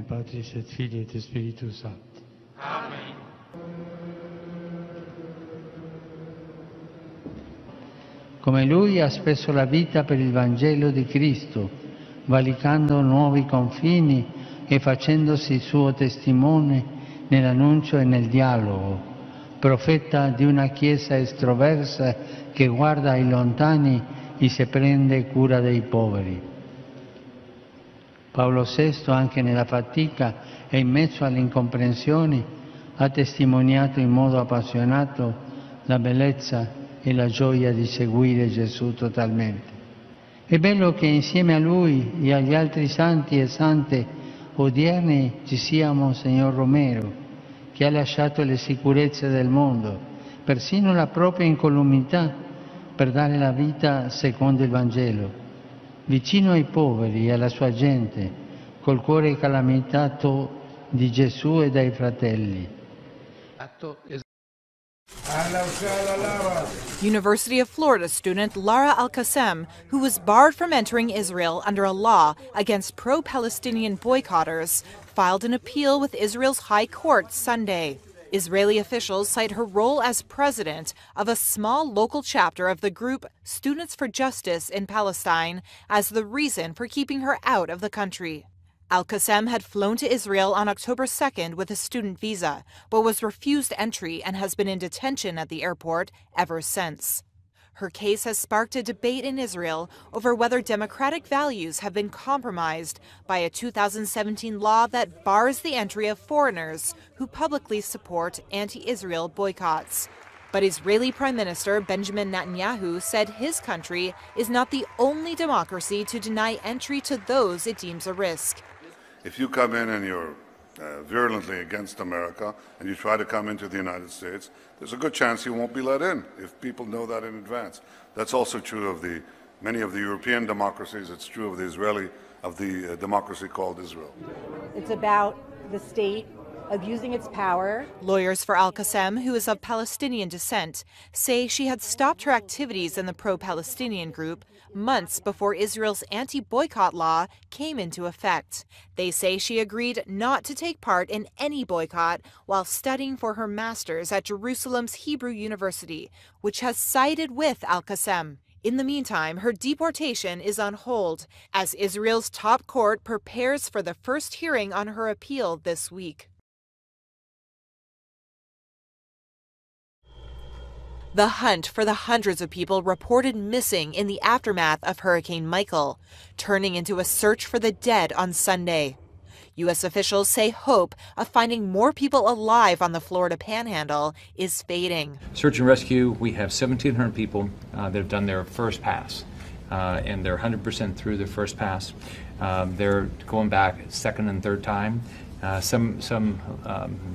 Patris et Filii et Spiritus Sancti. Amen. Come lui ha speso la vita per il Vangelo di Cristo, valicando nuovi confini e facendosi suo testimone nell'annuncio e nel dialogo, profeta di una Chiesa estroversa che guarda ai lontani e si prende cura dei poveri. Paolo VI, anche nella fatica e in mezzo alle incomprensioni, ha testimoniato in modo appassionato la bellezza e la gioia di seguire Gesù totalmente. È bello che insieme a lui e agli altri santi e sante odierni ci sia Monsignor Romero, che ha lasciato le sicurezze del mondo, persino la propria incolumità, per dare la vita secondo il Vangelo, vicino ai poveri e alla sua gente, col cuore calamitato di Gesù e dai fratelli. University of Florida student Lara Al-Qassem, who was barred from entering Israel under a law against pro-Palestinian boycotters, filed an appeal with Israel's High Court Sunday. Israeli officials cite her role as president of a small local chapter of the group Students for Justice in Palestine as the reason for keeping her out of the country. Al-Qassem had flown to Israel on October 2nd with a student visa, but was refused entry and has been in detention at the airport ever since. Her case has sparked a debate in Israel over whether democratic values have been compromised by a 2017 law that bars the entry of foreigners who publicly support anti-Israel boycotts. But Israeli Prime Minister Benjamin Netanyahu said his country is not the only democracy to deny entry to those it deems a risk. If you come in and you're virulently against America and you try to come into the United States, there's a good chance you won't be let in if people know that in advance. That's also true of many of the European democracies. It's true of the democracy called Israel. It's about the state abusing its power. Lawyers for Al-Qassem, who is of Palestinian descent, say she had stopped her activities in the pro-Palestinian group months before Israel's anti-boycott law came into effect. They say she agreed not to take part in any boycott while studying for her master's at Jerusalem's Hebrew University, which has sided with Al-Qassem. In the meantime, her deportation is on hold as Israel's top court prepares for the first hearing on her appeal this week. The hunt for the hundreds of people reported missing in the aftermath of Hurricane Michael, turning into a search for the dead on Sunday. U.S. officials say hope of finding more people alive on the Florida Panhandle is fading. Search and rescue, we have 1,700 people that have done their first pass, and they're 100% through their first pass. They're going back second and third time. Some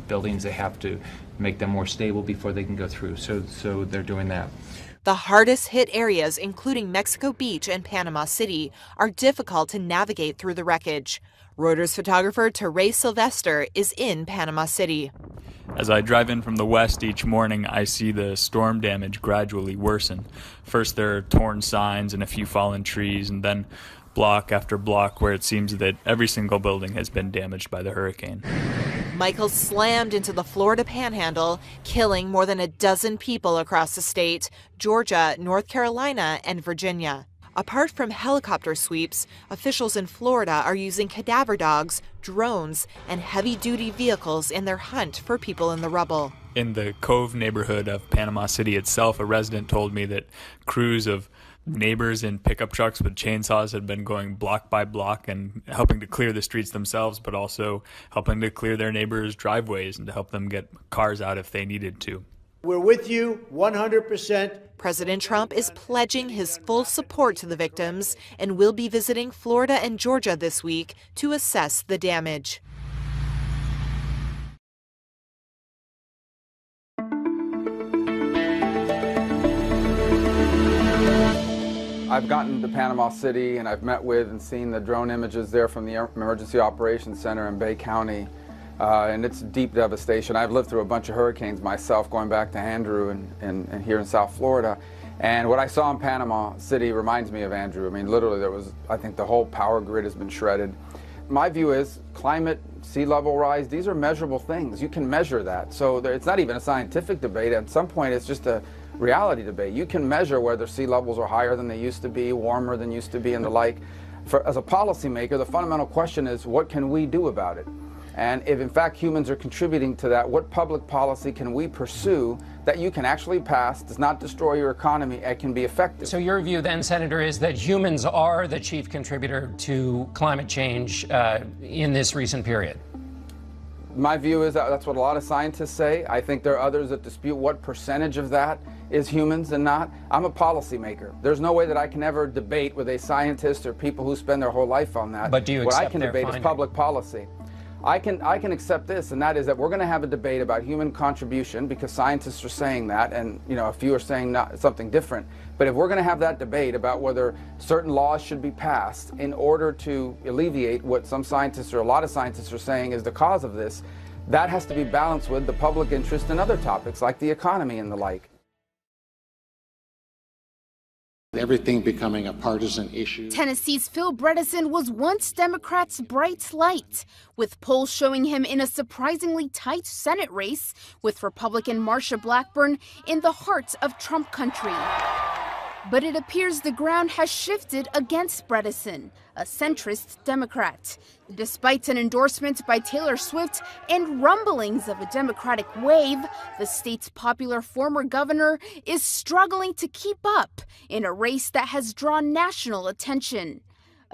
buildings, they have to make them more stable before they can go through, so they're doing that. The hardest hit areas, including Mexico Beach and Panama City, are difficult to navigate through the wreckage. Reuters photographer Teres Sylvester is in Panama City. As I drive in from the west each morning, I see the storm damage gradually worsen. First there are torn signs and a few fallen trees, and then block after block where it seems that every single building has been damaged by the hurricane. Michael slammed into the Florida Panhandle, killing more than a dozen people across the state, Georgia, North Carolina, and Virginia. Apart from helicopter sweeps, officials in Florida are using cadaver dogs, drones, and heavy-duty vehicles in their hunt for people in the rubble. In the Cove neighborhood of Panama City itself, a resident told me that crews of neighbors in pickup trucks with chainsaws had been going block by block and helping to clear the streets themselves, but also helping to clear their neighbors' driveways and to help them get cars out if they needed to. We're with you 100%. President Trump is pledging his full support to the victims and will be visiting Florida and Georgia this week to assess the damage. I've gotten to Panama City and I've met with and seen the drone images there from the Emergency Operations Center in Bay County. And it's deep devastation. I've lived through a bunch of hurricanes myself, going back to Andrew and here in South Florida. And what I saw in Panama City reminds me of Andrew. I mean, literally, I think the whole power grid has been shredded. My view is climate sea level rise, these are measurable things. You can measure that. So it's not even a scientific debate. At some point, it's just a reality debate. You can measure whether sea levels are higher than they used to be, warmer than used to be, and the like. As a policymaker, the fundamental question is, what can we do about it? And if in fact humans are contributing to that, what public policy can we pursue that you can actually pass, does not destroy your economy, and can be effective? So your view then, Senator, is that humans are the chief contributor to climate change in this recent period? My view is that that's what a lot of scientists say. I think there are others that dispute what percentage of that is humans and not. I'm a policymaker. There's no way that I can ever debate with a scientist or people who spend their whole life on that. But do you accept their What I can debate finding? is public policy. I can accept this, and that is that we're going to have a debate about human contribution, because scientists are saying that, and a few are saying something different. But if we're going to have that debate about whether certain laws should be passed in order to alleviate what some scientists or a lot of scientists are saying is the cause of this, that has to be balanced with the public interest in other topics like the economy and the like. Everything becoming a partisan issue. Tennessee's Phil Bredesen was once Democrats' bright light, with polls showing him in a surprisingly tight Senate race with Republican Marsha Blackburn in the heart of Trump country. But it appears the ground has shifted against Bredesen, a centrist Democrat. Despite an endorsement by Taylor Swift and rumblings of a Democratic wave, the state's popular former governor is struggling to keep up in a race that has drawn national attention.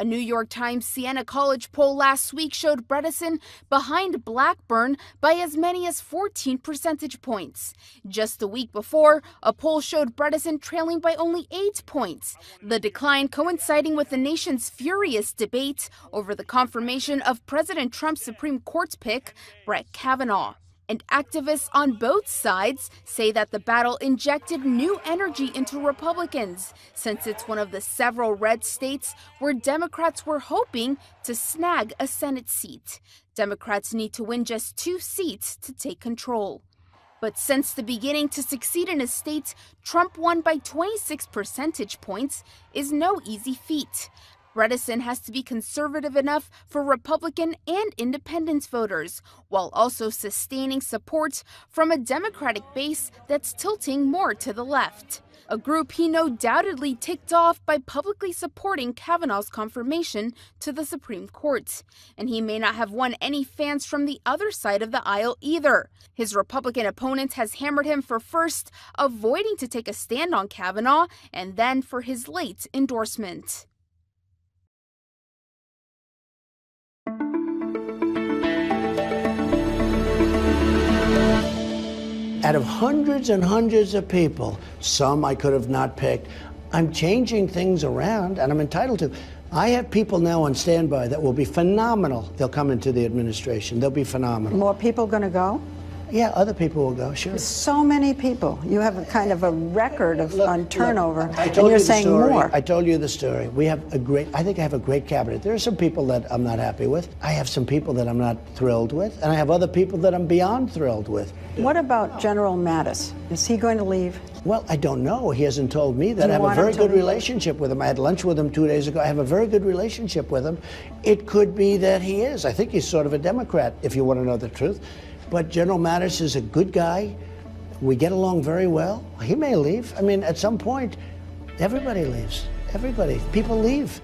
A New York Times Siena College poll last week showed Bredesen behind Blackburn by as many as 14 percentage points. Just the week before, a poll showed Bredesen trailing by only 8 points, the decline coinciding with the nation's furious debate over the confirmation of President Trump's Supreme Court pick, Brett Kavanaugh. And activists on both sides say that the battle injected new energy into Republicans, since it's one of the several red states where Democrats were hoping to snag a Senate seat. Democrats need to win just 2 seats to take control. But since the beginning, to succeed in a state Trump won by 26 percentage points is no easy feat. Bredesen has to be conservative enough for Republican and independent voters, while also sustaining support from a Democratic base that's tilting more to the left. A group he no doubtedly ticked off by publicly supporting Kavanaugh's confirmation to the Supreme Court. And he may not have won any fans from the other side of the aisle either. His Republican opponent has hammered him for first avoiding to take a stand on Kavanaugh, and then for his late endorsement. Out of hundreds and hundreds of people, some I could have not picked, I'm changing things around, and I'm entitled to. I have people now on standby that will be phenomenal. They'll come into the administration. They'll be phenomenal. More people going to go? Yeah, other people will go, sure. So many people. You have a kind of a record of on turnover, I told and you're you the saying story. more. I told you the story. We have I think I have a great cabinet. There are some people that I'm not happy with. I have some people that I'm not thrilled with, and I have other people that I'm beyond thrilled with. What about General Mattis? Is he going to leave? Well, I don't know. He hasn't told me that. I have a very good relationship with him. I had lunch with him 2 days ago. I have a very good relationship with him. It could be that he is. I think he's sort of a Democrat, if you want to know the truth. But General Mattis is a good guy. We get along very well. He may leave. I mean, at some point, everybody leaves. Everybody. People leave.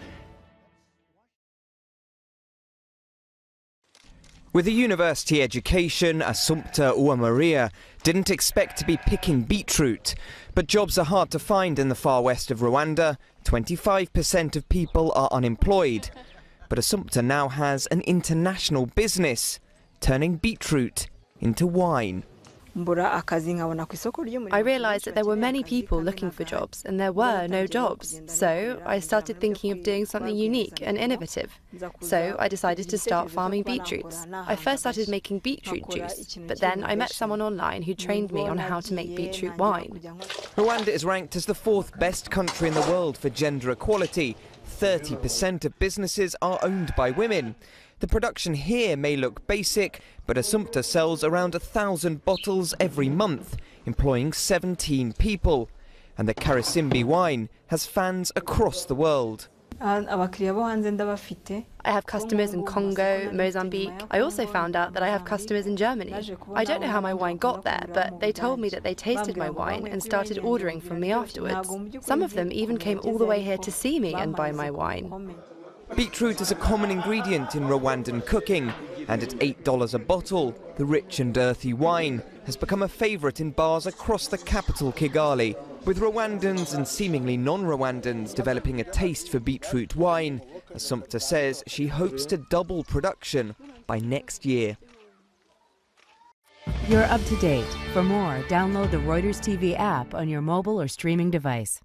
With a university education, Assumpta Uwamaria didn't expect to be picking beetroot. But jobs are hard to find in the far west of Rwanda. 25% of people are unemployed. But Assumpta now has an international business, turning beetroot into wine. I realised that there were many people looking for jobs and there were no jobs. So I started thinking of doing something unique and innovative. So I decided to start farming beetroots. I first started making beetroot juice, but then I met someone online who trained me on how to make beetroot wine. Rwanda is ranked as the 4th best country in the world for gender equality. 30% of businesses are owned by women. The production here may look basic, but Assumpta sells around 1,000 bottles every month, employing 17 people. And the Karisimbi wine has fans across the world. I have customers in Congo, Mozambique. I also found out that I have customers in Germany. I don't know how my wine got there, but they told me that they tasted my wine and started ordering from me afterwards. Some of them even came all the way here to see me and buy my wine. Beetroot is a common ingredient in Rwandan cooking, and at $8 a bottle, the rich and earthy wine has become a favourite in bars across the capital, Kigali. With Rwandans and seemingly non-Rwandans developing a taste for beetroot wine, Assumpta says she hopes to double production by next year. You're up to date. For more, download the Reuters TV app on your mobile or streaming device.